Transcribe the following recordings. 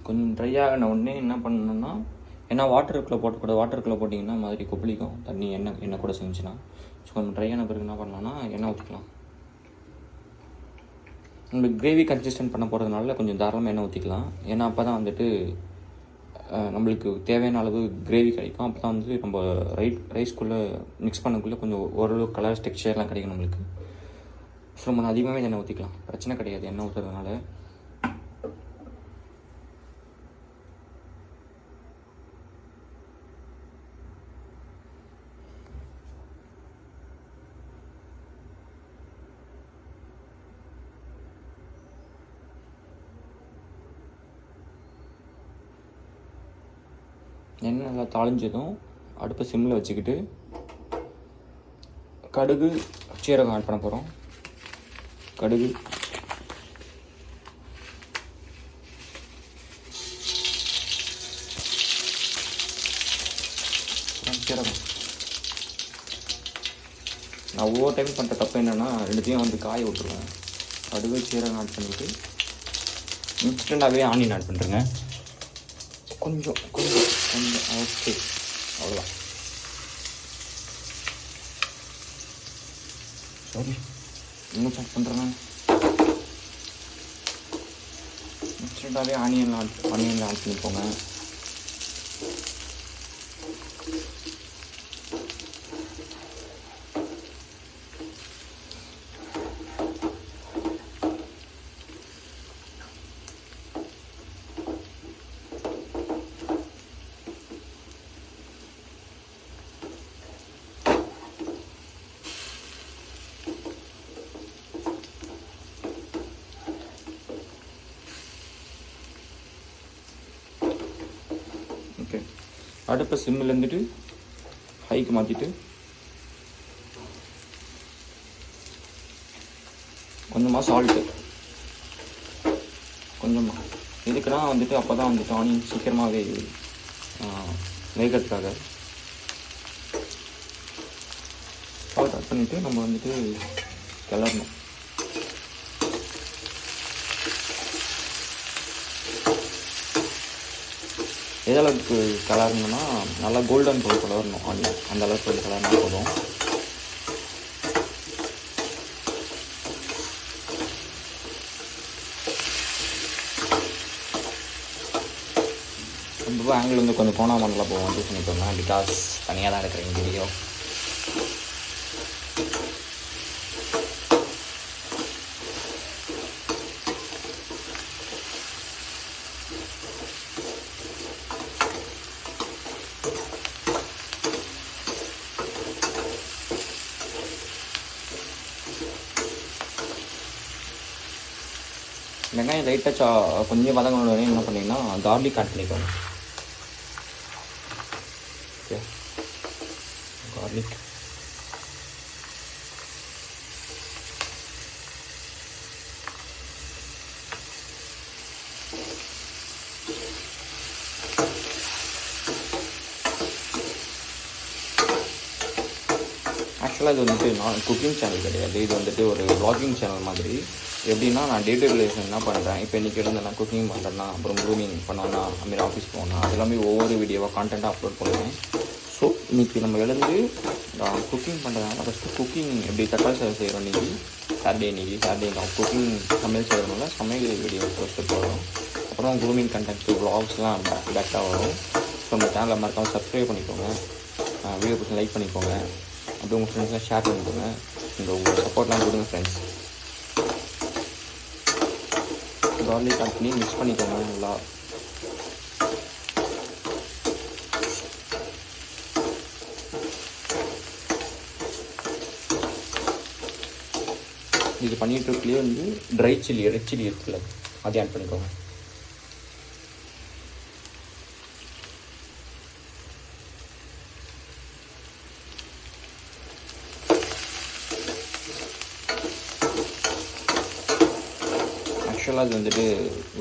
கொஞ்சம் ட்ரை ஆகின உடனே என்ன பண்ணணுன்னா, ஏன்னா வாட்டருக்குள்ளே போட்டக்கூடாது. வாட்டருக்குள்ளே போட்டிங்கன்னா மாதிரி கொப்பளிக்கும் தண்ணி, எண்ணெய் கூட செஞ்சுன்னா. ஸோ கொஞ்சம் ட்ரை ஆன பிறகு என்ன பண்ணலான்னா எண்ணெய் ஊற்றிக்கலாம். நம்மளுக்கு கிரேவி கன்சிஸ்டன்ட் பண்ண போகிறதுனால கொஞ்சம் தாராளமாக எண்ணெய் ஊற்றிக்கலாம். ஏன்னா அப்போ தான் வந்துட்டு நம்மளுக்கு தேவையான அளவு கிரேவி கிடைக்கும். அப்போ தான் வந்து நம்ம ரைஸ்க்குள்ளே மிக்ஸ் பண்ணக்குள்ளே கொஞ்சம் ஓரளவு கலர் டெக்ஸ்சர்லாம் கிடைக்கும் நம்மளுக்கு. ஸோ நம்ம அதிகமாகவே எண்ணெய் ஊற்றிக்கலாம், பிரச்சனை கிடையாது எண்ணெய் ஊற்றுறதுனால. எண்ணெய் நல்லா தாளிஞ்சதும் அடுப்பை சிம்மில் வச்சுக்கிட்டு கடுகு சீரகம் ஆட் பண்ண போகிறோம். கடுகு, சீரகம். நான் ஒவ்வொரு டைம் பண்ணுற தப்பு என்னென்னா ரெண்டுத்தையும் வந்து காய விட்டுருவேன். கடுகு சீரகம் ஆட் பண்ணிவிட்டு இன்ஸ்டண்ட்டாகவே ஆனியன் ஆட் பண்ணுறேங்க. கொஞ்சம் கொஞ்சம் கொஞ்சம் ஓகே, அவ்வளோதான். சரி, இன்னும் செக் பண்ணுறேன்னா இன்ஸ்டண்ட்டாகவே ஆனியனில் ஆட் பண்ணிக்கோங்க. ஓகே, அடுப்பை சிம்மில் இருந்துட்டு ஹைக்கு மாற்றிட்டு கொஞ்சமாக சால்ட்டு, கொஞ்சமாக இதுக்குன்னா வந்துட்டு அப்போ தான் வந்துட்டு ஆனியன் சீக்கிரமாகவே வேகிறதுக்காக சால்ட் ஆட் பண்ணிவிட்டு நம்ம வந்துட்டு கிளறணும். எதளவுக்கு கலரணும்னா நல்லா கோல்டன் ப்ரௌன் கலரணும் ஆனியன், அந்த அளவுக்கு ஒரு கலர்னா போதும். ரொம்ப ஆங்கிள் வந்து கொஞ்சம் கோணா மண்டல போவோம், சூஸ் பண்ணிக்கோங்க. பிகாஸ் தனியாக தான் இருக்கிற இந்த வீடியோ. வெங்காயம் லைட்டாக கொஞ்சம் வதங்கின உடனே என்ன பண்ணிங்கன்னா கார்லிக் ஆட் பண்ணிக்கோங்க. ஓகே, கார்லிக் ஆக்சுவலாக இது வந்துட்டு நான் குக்கிங் சேனல் கிடையாது, இது வந்துட்டு ஒரு வ்ளாகிங் சேனல் மாதிரி. எப்படின்னா நான் டே டு டே லைஃப் என்ன பண்ணுறேன், இப்போ இன்றைக்கி இருந்து நான் குக்கிங் பண்ணுறேன்னா, அப்புறம் க்ரூமிங் பண்ணோன்னா, அதுமாரி ஆஃபீஸ் போனேன்னா, அது எல்லாமே ஒவ்வொரு வீடியோவாக கான்டென்ட்டாக அப்லோட் பண்ணுவேன். ஸோ இன்றைக்கி நம்ம எழுந்து குக்கிங் பண்ணுறதுனால ஃபஸ்ட்டு குக்கிங் எப்படி தக்காளி சாதம் செய்கிறோம் இன்றைக்கி சாட்டர்டே நான் குக்கிங் சமையல் செய்கிறதுனால சமையல் வீடியோ ஃபஸ்ட்டு போடுறோம். அப்புறம் க்ரூமிங் கண்டென்ட்ஸு வ்ளாக்ஸ்லாம் பேக்காக வரும். ஸோ நம்ம சேனலை மறக்காமல் சப்ஸ்கிரைப் பண்ணிக்கோங்க, வீடியோ பிடிச்சி லைக் பண்ணிக்கோங்க, அப்படி உங்கள் ஃப்ரெண்ட்ஸ்லாம் ஷேர் பண்ணிக்கோங்க. உங்கள் சப்போர்ட்லாம் கொடுங்க ஃப்ரெண்ட்ஸ். கார்லிக் ஆட் பண்ணி மிக்ஸ் பண்ணிக்கோங்க நல்லா. இது பண்ணிட்டு இருக்கலையே வந்து ட்ரை சில்லி, ரெட் சில்லி இருக்குல்ல, அதை ஆட் பண்ணிக்கோங்க. ஆக்சுவலாக அது வந்துட்டு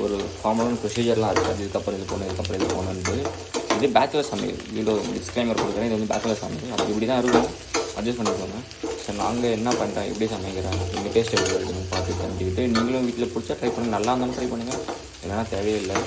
ஒரு ஃபார்மலான ப்ரொசீஜர்லாம் இருக்குது. இதுக்கப்புறம் இது போகணுன்ட்டு இது பேச்சுலர் சமையல். வீடியோ டிஸ்க்ளைமர் கொடுக்குறேன், இது வந்து பேச்சுலர் சமையல். அது இப்படி தான் இருக்கும், அட்ஜஸ்ட் பண்ணிக்கோங்க. சார் நாங்கள் என்ன பண்ணுறேன், எப்படி சமைக்கிறேன், எங்கள் டேஸ்ட் எப்படி இருக்குன்னு பார்த்து தெரிஞ்சுக்கிட்டு நீங்களும் வீட்டில் பிடிச்சா ட்ரை பண்ணி, நல்லா இருந்தாலும் ட்ரை பண்ணுங்கள், இல்லைனா தேவையில்லை.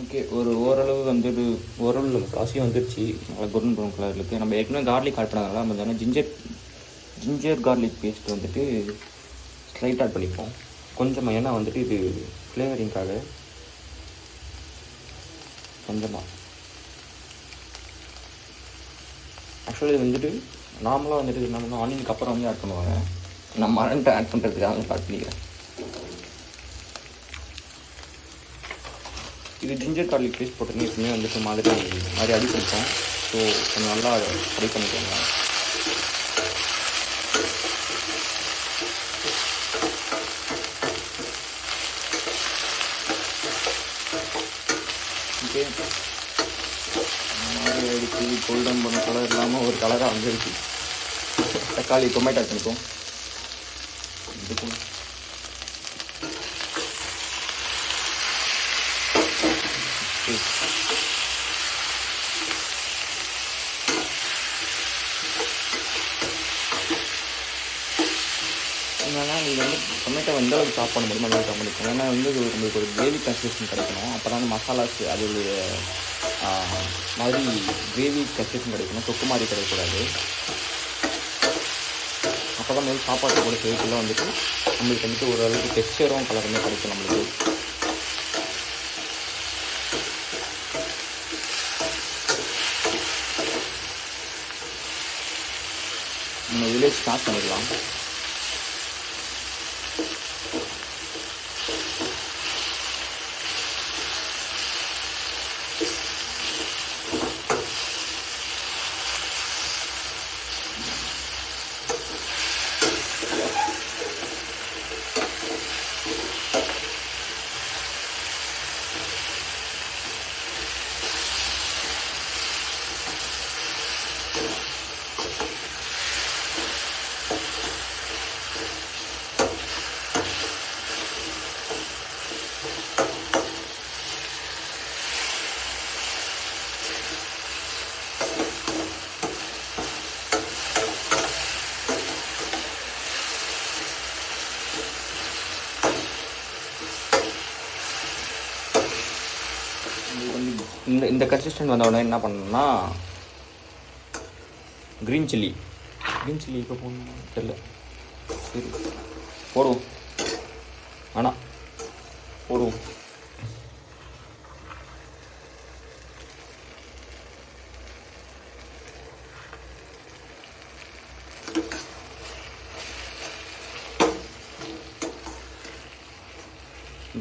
ஓகே, ஓரளவு வந்துட்டு ஓரளவு காசியும் வந்துடுச்சு. நல்லா கோல்டன் ப்ரௌன் கலர் இருக்குது. நம்ம ஏற்கனவே கார்லிக் ஆட் பண்ணதுனால நம்ம தானே ஜிஞ்சர் கார்லிக் பேஸ்ட் வந்துட்டு ஸ்லைட் ஆட் பண்ணிப்போம் கொஞ்சமாக. ஏன்னா வந்துட்டு இது ஃப்ளேவரிங்காக கொஞ்சமாக. ஆக்சுவலி இது வந்துட்டு நார்மலாக வந்துட்டு என்ன பண்ணணும், ஆனியனுக்கு அப்புறம் வந்து ஆட் பண்ணுவாங்க. நான் மறந்துட்டு ஆட் பண்ணுறதுக்காக ஆட் பண்ணிக்கிறேன். இது ஜிஞ்சர் கார்லிக் பேஸ்ட் போட்டோன்னே எப்பவுமே வந்துட்டு மாதிரி அடி பிடிக்கும். ஸோ கொஞ்சம் நல்லா ஃப்ரை பண்ணிக்கோங்க. ஓகே, மாதிரி ஆகிடுச்சு. கோல்டன் பண்ண கலர் இல்லாமல் ஒரு கலராக வந்துடுச்சு. தக்காளி டொமேட்டோ ஆட் பண்ணிப்போம். இதுக்கும் என்னன்னா நீங்கள் வந்து டொமேட்டோ எந்த அளவுக்கு சாப் பண்ண முடியுமோ அந்த அளவுக்கு சாப் பண்ணிக்கோங்க. ஏன்னா வந்து உங்களுக்கு ஒரு கிரேவி கன்சிஸ்டன்சி கிடைக்கணும். அப்போ தான் மசாலாஸ் அது மாதிரி கிரேவி கன்சிஸ்டன்சி கிடைக்கணும். தொக்கு மாதிரி கிடைக்கக்கூடாது. அப்போ தான் வந்து சாப்பாட்டு கூட சேர்த்துலாம் வந்துட்டு நம்மளுக்கு வந்துட்டு ஓரளவுக்கு டெக்ஸ்சரும் கலருமே கிடைக்கும் நம்மளுக்கு. நம்ம இதிலே ஸ்டார்ட் பண்ணிடலாம். இந்த கன்சிஸ்டன்ட் வந்த உடனே என்ன பண்ணணும்னா க்ரீன் சில்லி இப்போ போடணும் தெரியல. சரி போடுவோம். ஆனால் போடுவோம்.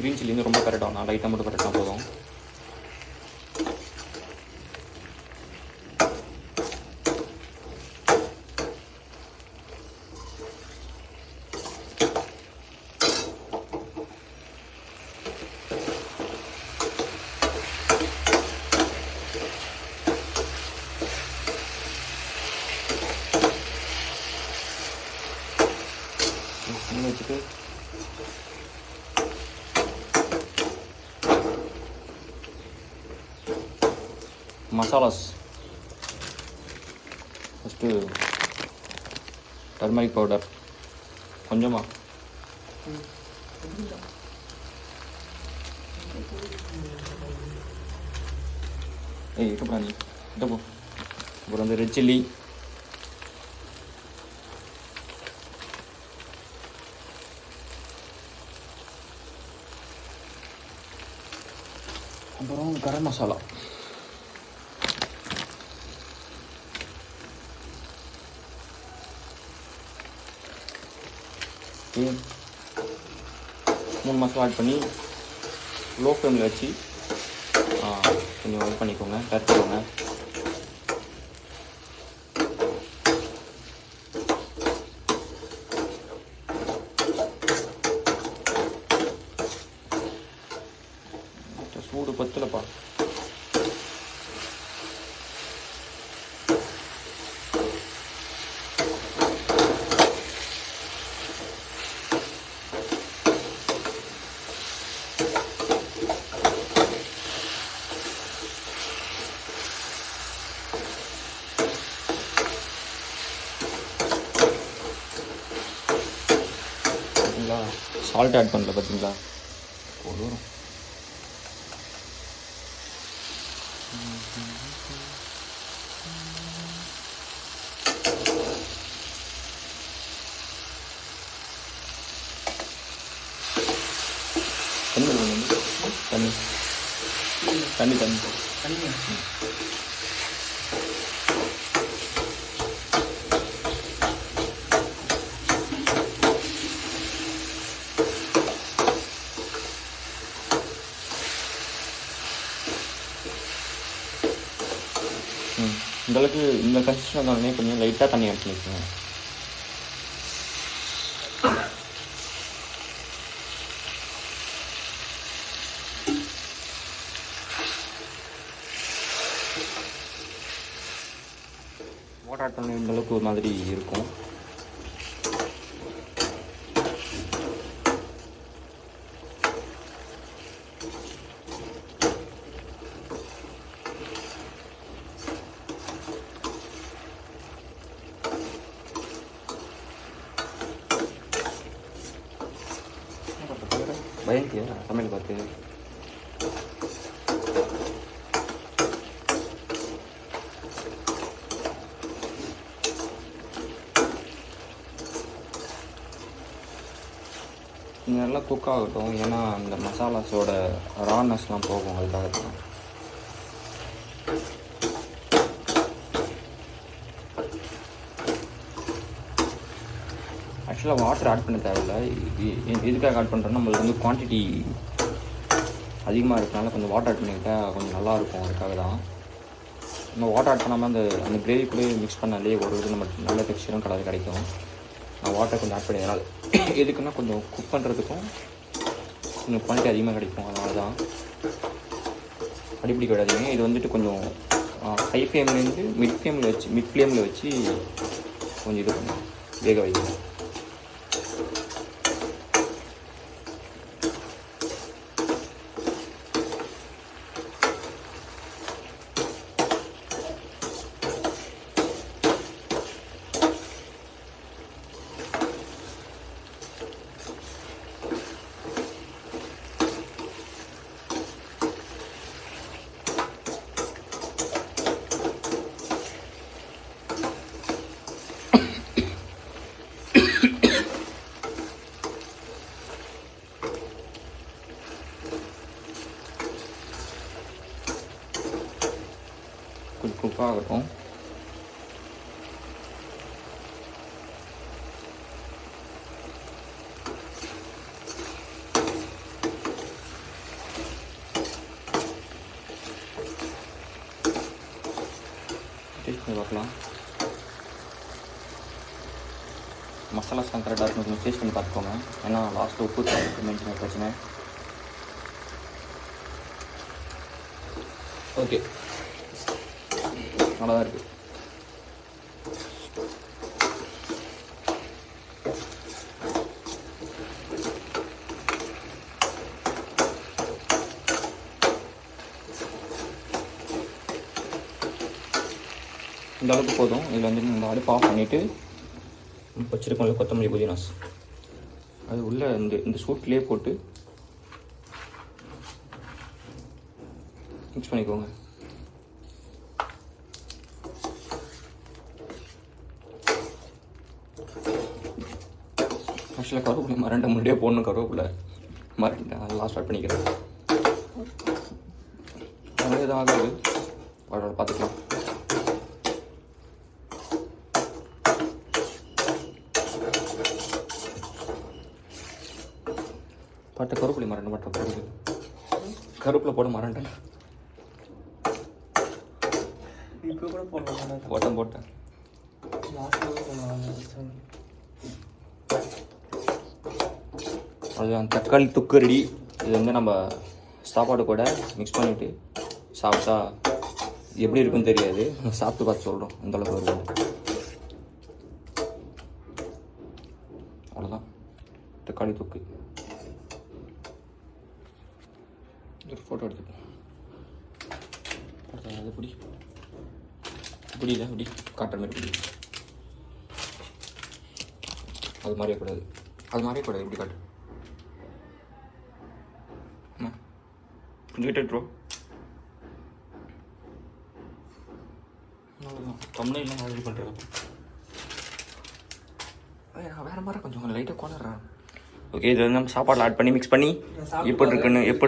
க்ரீன் சில்லி வந்து ரொம்ப கரெக்டாக நான் லைட்டாக மட்டும் கரெக்டாக போதும். வச்சுட்டு மசாலாஸ் ஃபஸ்ட்டு டர்மரிக் பவுடர் கொஞ்சமாக, இருக்கப்படா நீ கிட்ட போ. அப்புறம் வந்து ரெட் சில்லி, அப்புறம் கரம் மசாலா. ஓகே, 3 மசாலா ஆட் பண்ணி லோ ஃப்ளேமில் வச்சு கொஞ்சம் இது பண்ணிக்கோங்க, கரைச்சிக்கோங்க. சூடு பத்தலப்பா. சால்ட் ஆட் பண்ணல பார்த்தீங்களா? போதும். தண்ணி தண்ணி தண்ணி தண்ணி இந்தளவுக்கு இந்த கன்சிஸ்டன் வந்தோடனே கொஞ்சம் லைட்டாக தண்ணி ஆட் பண்ணிக்கோங்க. வாட்டர் ஆட் பண்ணி இந்தளவுக்கு ஒரு மாதிரி இருக்கும். பயந்தியா சமையல் பார்த்து? நல்லா குக் ஆகட்டும், ஏன்னா அந்த மசாலாஸோட ரானஸ்லாம் போகும், அதுக்காக தான். ஆக்சுவலாக வாட்டர் ஆட் பண்ண தேவையில்லை. எதுக்காக ஆட் பண்ணுறோன்னா நம்மளுக்கு வந்து குவான்டிட்டி அதிகமாக இருக்கனால கொஞ்சம் வாட்டர் ஆட் பண்ணிக்கிட்டால் கொஞ்சம் நல்லாயிருக்கும், அதுக்காக தான். நம்ம வாட்டர் ஆட் பண்ணாமல் அந்த கிரேவி கூட மிக்ஸ் பண்ணாலே ஒரு இது நம்ம நல்ல டெக்ஸ்சரும் கலர் கிடைக்கும். நான் வாட்டர் கொஞ்சம் ஆட் பண்ணிடுறேன். எதுக்குன்னா கொஞ்சம் குக் பண்ணுறதுக்கும் கொஞ்சம் குவான்டிட்டி அதிகமாக கிடைக்கும், அதனால தான். அடிப்படி கிடையாதுங்க. இது வந்துட்டு கொஞ்சம் ஹை ஃப்ளேம்லேருந்து மிட் ஃப்ளேமில் வச்சு கொஞ்சம் இது பண்ணும், வேக வைக்கணும். கொஞ்சம் குக் ஆகட்டும். டேஸ்ட் பண்ணி பார்க்கலாம். மசாலாஸ்லாம் கரெக்டாக இருக்கும், கொஞ்சம் டேஸ்ட் பண்ணி பார்த்துக்கோங்க. ஏன்னா லாஸ்ட்டில் உப்பு மெயின்டைன் பிரச்சனை. ஓகே, நல்லா தான் இருக்குது. இந்த அளவுக்கு போதும். இதில் வந்து இந்த அடுப்பு ஆஃப் பண்ணிவிட்டு வச்சுருக்கோம்ல கொத்தமல்லி புதினாஸ், அது உள்ளே இந்த சூட்லேயே போட்டு மிக்ஸ் பண்ணிக்கோங்க. ஆக்சுவலாக கருவேப்பிலை மரண்டை முன்னாடியே போடணும். கருவேப்பிலை மரண்டை அதெல்லாம் ஸ்டார்ட் பண்ணிக்கிறேன். அது எதுவும் ஆகாது, பார்த்துக்கலாம். பட்டை கருவேப்பிலை மரண்டை மட்டும் போடுது. கருவேப்பிலை போட மரண்டை இப்போ கூட போட்டேன். அதுதான் தக்காளி தொக்கு ரெடி. இது வந்து நம்ம சாப்பாடு கூட மிக்ஸ் பண்ணிவிட்டு சாப்பிட்டா எப்படி இருக்குன்னு தெரியாது, சாப்பிட்டு பார்த்து சொல்கிறோம் அந்தளவுக்கு வருவோம். அவ்வளோதான் தக்காளி தொக்கு. ஒரு ஃபோட்டோ எடுத்துப்போம். அது பிடிக்கல, இப்படி காட்டுற மாதிரி பிடி. அது மாதிரியே கூடாது, இப்படி காட்டு. கொஞ்சம் கிட்ட ட்ரோ. தமிழ்லாம் மாதிரி பண்ணுறேன். நான் வேறு மாதிரி கொஞ்சம் லைட்டாக கொண்டுறேன். ஓகே, இது வந்து நம்ம சாப்பாடில் ஆட் பண்ணி மிக்ஸ் பண்ணி எப்படி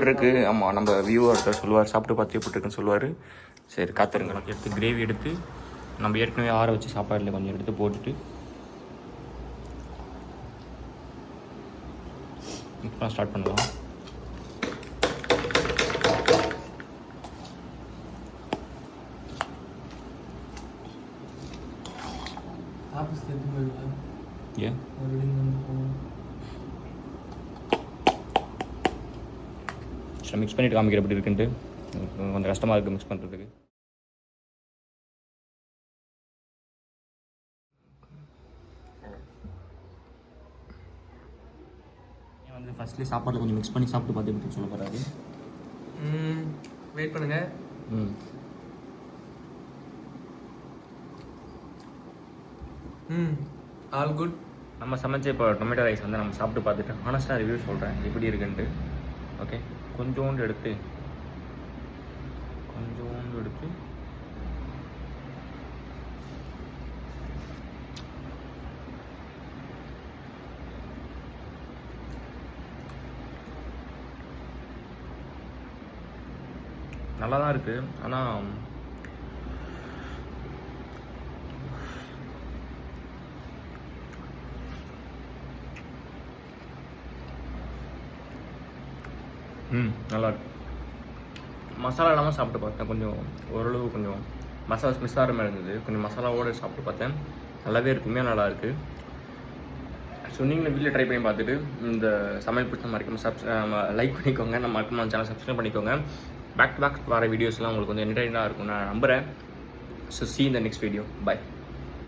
இருக்குது ஆமாம் நம்ம வியூவர்கிட்ட சொல்லுவார், சாப்பிட்டு பார்த்து எப்படி இருக்குன்னு சொல்லுவார். சரி காத்துருங்க. எடுத்து கிரேவி எடுத்து நம்ம ஏற்கனவே ஆற வச்சு சாப்பாடில் கொஞ்சம் எடுத்து போட்டுட்டு மிக்ஸ் பண்ண ஸ்டார்ட் பண்ணலாம். ஆஃபீஸ்க்கு எடுத்து போயிடுவேன். ஏன் மறுபடியும் வந்து போகணும். சரி, மிக்ஸ் பண்ணிவிட்டு காமிக்கிற எப்படி இருக்குன்ட்டு. கொஞ்சம் கஷ்டமாக இருக்குது மிக்ஸ் பண்ணுறதுக்கு. வந்து ஃபஸ்ட்லேயே சாப்பாட்டில் கொஞ்சம் மிக்ஸ் பண்ணி சாப்பிட்டு பார்த்து எப்படி சொல்ல போகிறாரு. வெயிட் பண்ணுங்க. All good. நம்ம சமைச்ச இப்போ டொமேட்டோ ரைஸ் வந்து நம்ம சாப்பிட்டு பார்த்துட்டு ஹானஸ்ட்டாக ரிவ்யூ சொல்கிறேன் எப்படி இருக்குன்ட்டு. ஓகே, கொஞ்சோண்டு எடுத்து நல்லா தான் இருக்குது. ஆனால் நல்லா இருக்கு. மசாலா இல்லாமல் சாப்பிட்டு பார்த்தேன். கொஞ்சம் ஓரளவு கொஞ்சம் மசாலா மிஸ் ஆகிற மாதிரி இருந்தது. கொஞ்சம் மசாலாவோடு சாப்பிட்டு பார்த்தேன். நல்லாவே இருக்குமே, நல்லா இருக்குது. ஸோ நீங்களும் வீட்டில் ட்ரை பண்ணி பார்த்துட்டு இந்த சமையல் பிடிச்ச மாதிரி லைக் பண்ணிக்கோங்க. நம்ம சேனல் சப்ஸ்கிரைப் பண்ணிக்கோங்க. பேக் டு பேக் வர வீடியோஸ்லாம் உங்களுக்கு கொஞ்சம் என்டர்டைனாக இருக்கும் நான் நம்புகிறேன். So see in the next video. Bye.